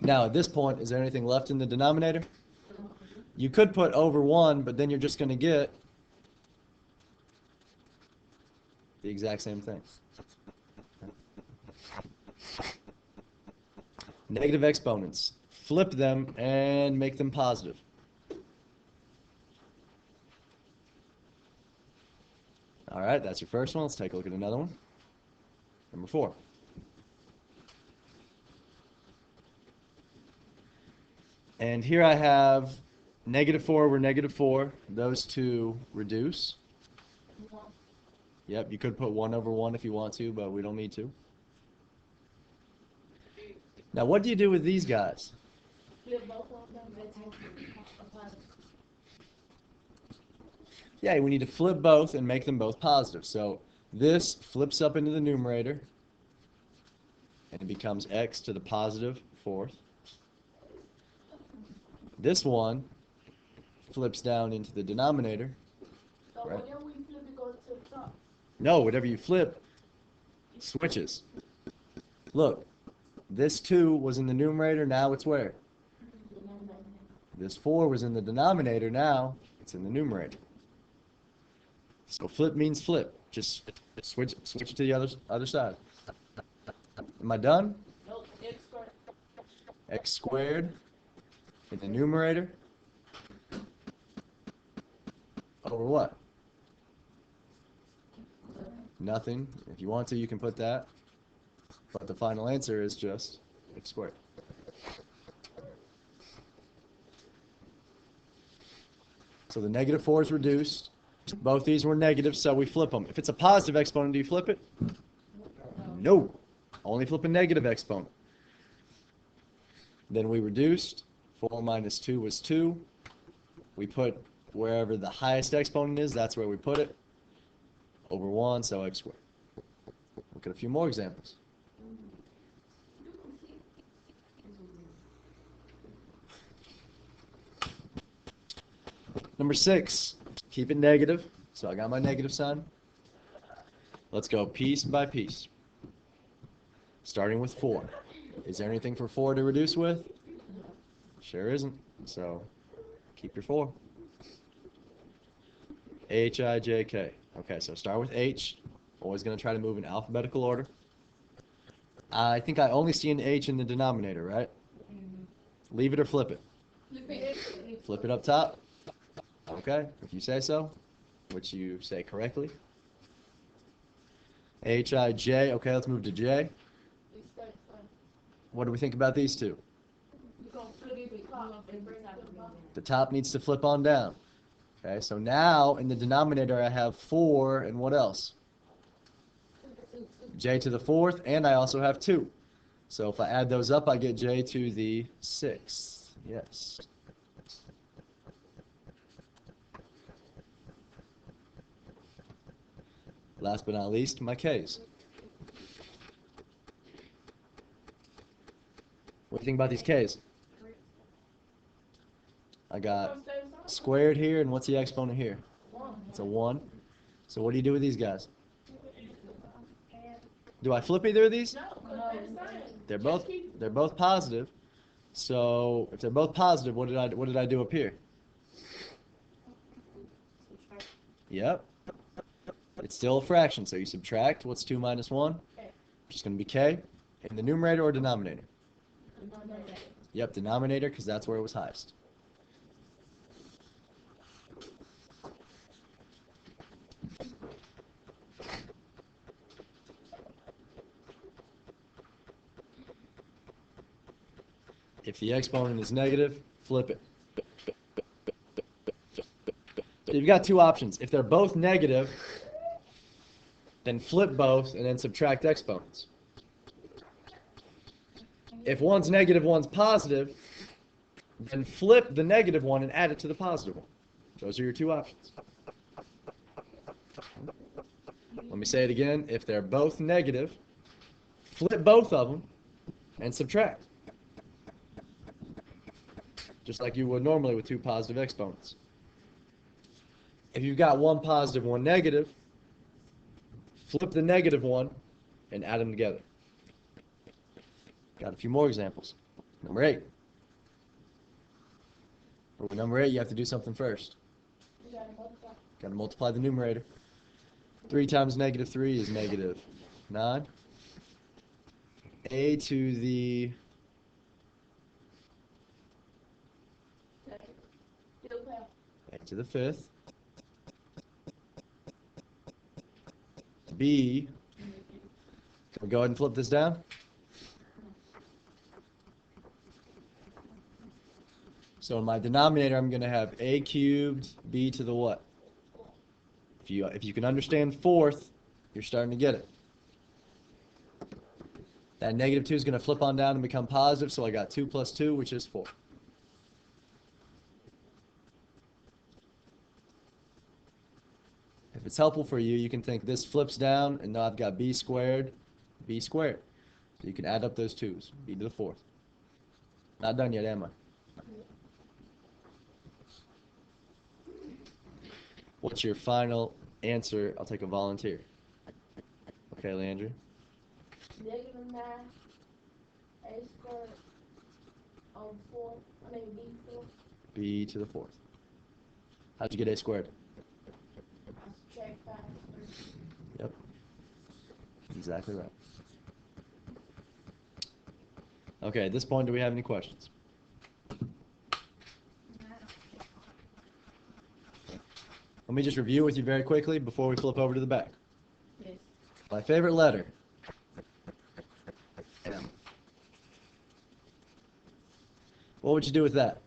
Now, at this point, is there anything left in the denominator? You could put over 1, but then you're just going to get the exact same thing. Negative exponents. Flip them and make them positive. All right, that's your first one. Let's take a look at another one. Number 4. And here I have -4 over -4. Those two reduce. Yep, you could put 1 over 1 if you want to, but we don't need to. Now, what do you do with these guys? Yeah, we need to flip both and make them both positive. So this flips up into the numerator, and it becomes x to the positive 4th. This one flips down into the denominator. So right? whenever we flip, it goes to the top. No, whatever you flip, switches. Look, this 2 was in the numerator, now it's where? This 4 was in the denominator, now it's in the numerator. So flip means flip. Just switch to the other side. Am I done? Nope, x squared. X squared in the numerator over what? Nothing. If you want to, you can put that. But the final answer is just x squared. So the -4 is reduced. Both these were negative, so we flip them. If it's a positive exponent, do you flip it? No. Only flip a negative exponent. Then we reduced. 4 minus 2 was 2. We put wherever the highest exponent is, that's where we put it. Over 1, so x squared. Look at a few more examples. Number 6, keep it negative. So I got my negative sign. Let's go piece by piece. Starting with 4. Is there anything for 4 to reduce with? Sure isn't. So keep your 4. H, I, J, K. Okay, so start with H. Always going to try to move in alphabetical order. I think I only see an H in the denominator, right? Leave it or flip it? Flip it up top. Okay, if you say so, which you say correctly. H, I, J. Okay, let's move to J. What do we think about these two? The top needs to flip on down. Okay, so now in the denominator I have 4, and what else? J to the 4th, and I also have 2. So if I add those up, I get J to the 6th. Yes. Last but not least, my K's. What do you think about these K's? I got squared here, and what's the exponent here? It's a 1. So what do you do with these guys? Do I flip either of these? They're both positive. So if they're both positive, what did I do up here? Yep. It's still a fraction, so you subtract. What's 2 minus 1? Just going to be K. In the numerator or denominator? Yep, denominator, because that's where it was highest. If the exponent is negative, flip it. So you've got two options. If they're both negative, then flip both and then subtract exponents. If one's negative, one's positive, then flip the negative one and add it to the positive one. Those are your two options. Let me say it again. If they're both negative, flip both of them and subtract. Just like you would normally with two positive exponents. If you've got one positive, one negative, flip the negative one and add them together. Got a few more examples. Number 8. For number 8, you have to do something first. You gotta multiply. Got to multiply the numerator. 3 times negative 3 is negative 9. A to the Still count. A to the 5th. B. Can we go ahead and flip this down? So in my denominator, I'm going to have a cubed b to the what? If you can understand fourth, you're starting to get it. That negative 2 is going to flip on down and become positive, so I got 2 plus 2, which is 4. If it's helpful for you, you can think this flips down, and now I've got b squared. So you can add up those 2's, b to the 4th. Not done yet, am I? What's your final answer? I'll take a volunteer. Okay, Landry. Negative 9. A squared. 4. I mean, B 4. B to the 4th. How'd you get a squared? I subtract 5. Yep. Exactly right. Okay, at this point, do we have any questions? Let me just review with you very quickly before we flip over to the back. Yes. My favorite letter. M. What would you do with that?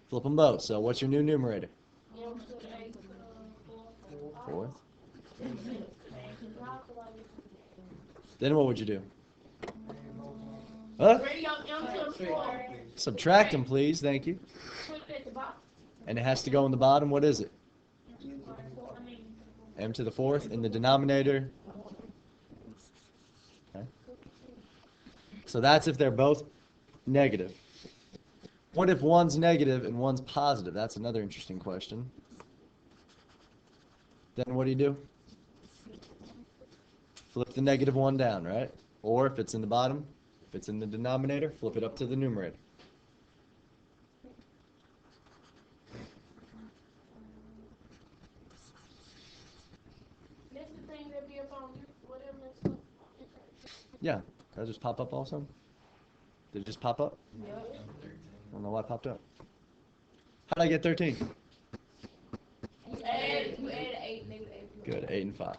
Flip them both. So what's your new numerator? M to the A to the 4th. 4th. Then what would you do? Huh? Bring up M to the 4th. Subtract them, please. Thank you. Put it at the bottom. And it has to go in the bottom. What is it? I mean, M to the 4th in the denominator. Okay. So that's if they're both negative. What if one's negative and one's positive? That's another interesting question. Then what do? Flip the negative 1 down, right? Or if it's in the bottom, if it's in the denominator, flip it up to the numerator. that's the thing that be up on whatever it's up. Yeah, does it just pop up also? Did it just pop up? Yep. I don't know why it popped up. How did I get 13? You add 8, negative 8. Good, 8 and 5.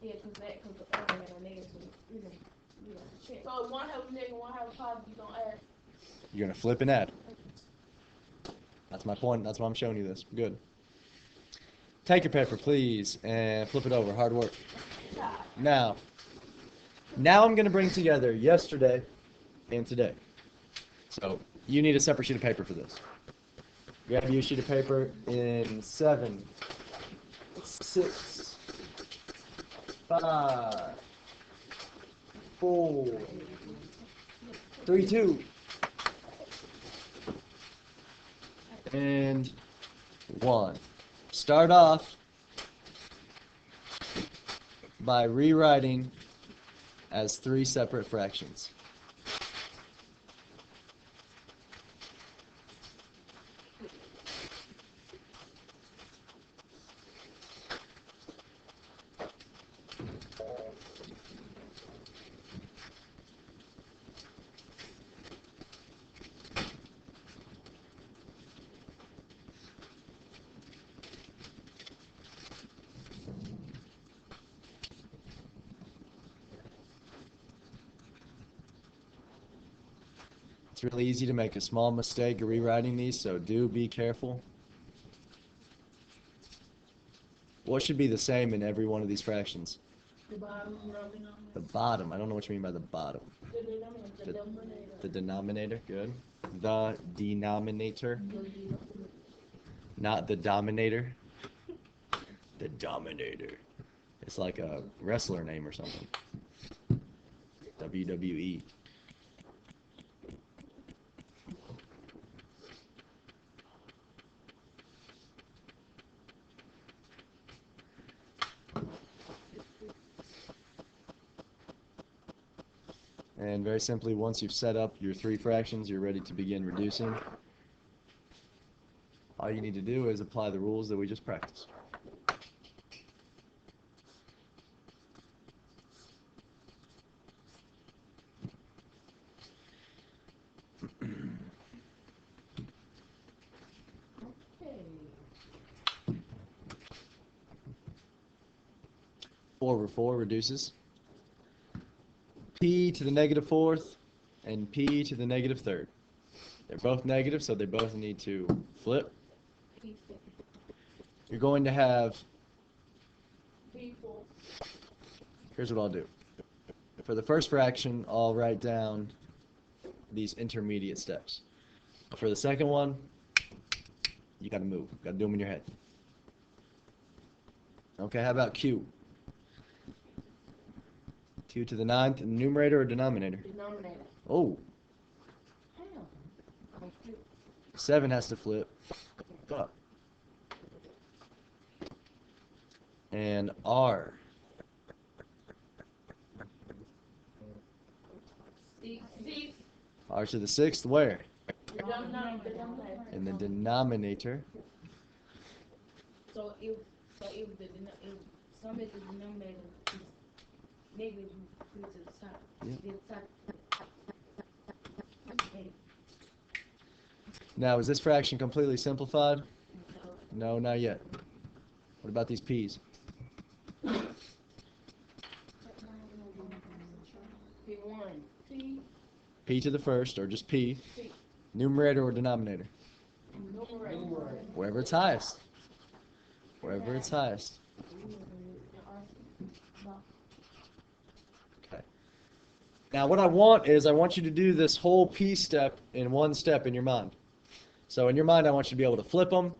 Yeah, because the other one had a negative. So one have a negative, one have a positive, you don't add. You're going to flip and add. That's my point. That's why I'm showing you this. Good. Take your paper, please, and flip it over. Hard work. Now I'm going to bring together yesterday and today. So you need a separate sheet of paper for this. Grab you a sheet of paper in 7, 6, 5, 4, 3, 2, and 1. Start off by rewriting as 3 separate fractions. It's really easy to make a small mistake rewriting these, so do be careful. What should be the same in every one of these fractions? The bottom, The bottom. I don't know what you mean by the bottom. the denominator. The denominator. Good. The denominator. Not the dominator. The dominator. It's like a wrestler name or something. WWE. And very simply, once you've set up your three fractions, you're ready to begin reducing. All you need to do is apply the rules that we just practiced. Okay. 4/4 reduces. P to the negative fourth and P to the negative third. They're both negative, so they both need to flip. You're going to have, here's what I'll do. For the first fraction, I'll write down these intermediate steps. For the second one, you gotta move. Gotta do them in your head. Okay, how about Q? Q to the ninth in the numerator or denominator? Denominator. Oh, Hell. 7 has to flip up. And R. Six. R to the sixth, where? Denominator. In the denominator. So if some of the denominator is negative, you put it to the top. Yep. The top. Okay. Now, is this fraction completely simplified? No, not yet. What about these P's? P1. P to the first, or just P. P. Numerator or denominator? Numerator. Wherever it's highest. Wherever it's highest. Okay. Now what I want you to do this whole P step in one step in your mind. So in your mind, I want you to be able to flip them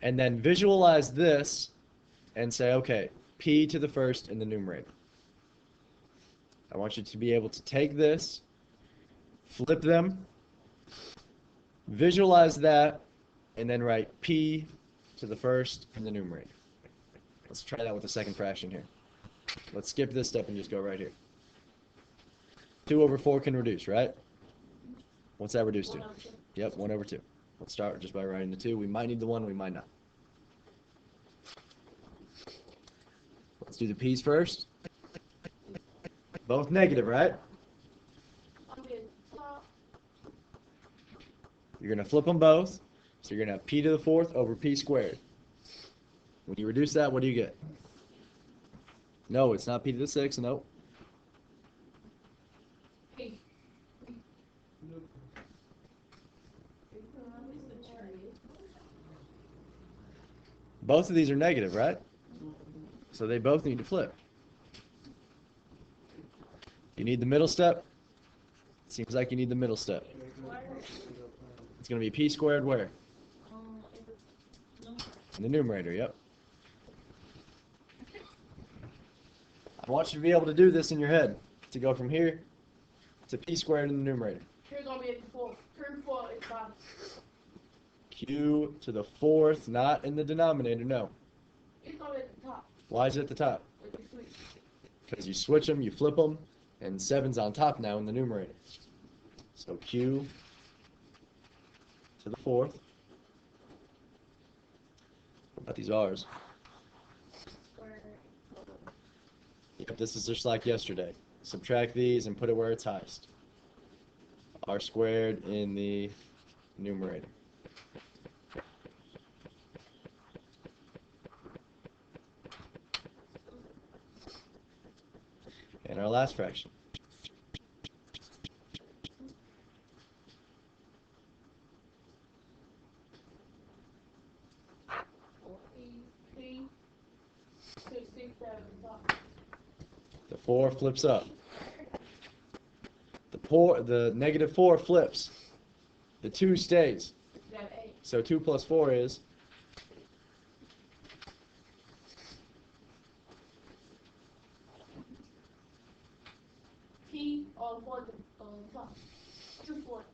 and then visualize this and say, okay, P to the first in the numerator. I want you to be able to take this, flip them, visualize that, and then write P to the first in the numerator. Let's try that with the second fraction here. Let's skip this step and just go right here. 2/4 can reduce, right? What's that reduce to? Yep, 1/2. Let's start just by writing the 2. We might need the 1, we might not. Let's do the P's first. Both negative, right? You're going to flip them both. So you're going to have P to the fourth over P squared. When you reduce that, what do you get? No, it's not P to the sixth. Nope. P. Both of these are negative, right? So they both need to flip. You need the middle step? Seems like you need the middle step. It's going to be P squared where? In the numerator, yep. I want you to be able to do this in your head. To go from here to P squared in the numerator. Here's going to be at the 4. Turn 4 is bottom. Q to the fourth, not in the denominator, no. It's going to be at the top. Why is it at the top? With the switch. Because you switch them, you flip them, and 7's on top now in the numerator. So Q to the fourth. What about these R's? Yep, this is just like yesterday. Subtract these and put it where it's highest. R squared in the numerator. And our last fraction. P. 6, 7, top. The 4 flips up. The negative 4 flips. The 2 stays. Got 8. So 2 plus 4 is? P on 4 top. 2 4.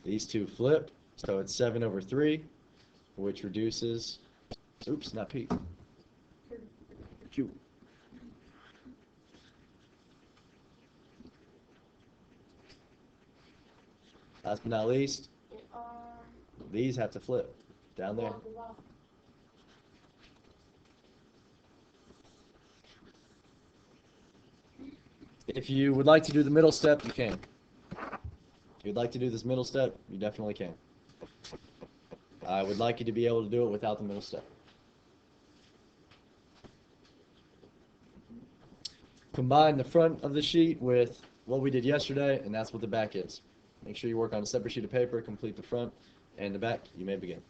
These two flip. So it's 7/3, which reduces, oops, not P. Q. Last but not least, Um, these have to flip down there. If you would like to do the middle step, you can. If you'd like to do this middle step, you definitely can. I would like you to be able to do it without the middle step. Combine the front of the sheet with what we did yesterday, and that's what the back is. Make sure you work on a separate sheet of paper, complete the front and the back. You may begin.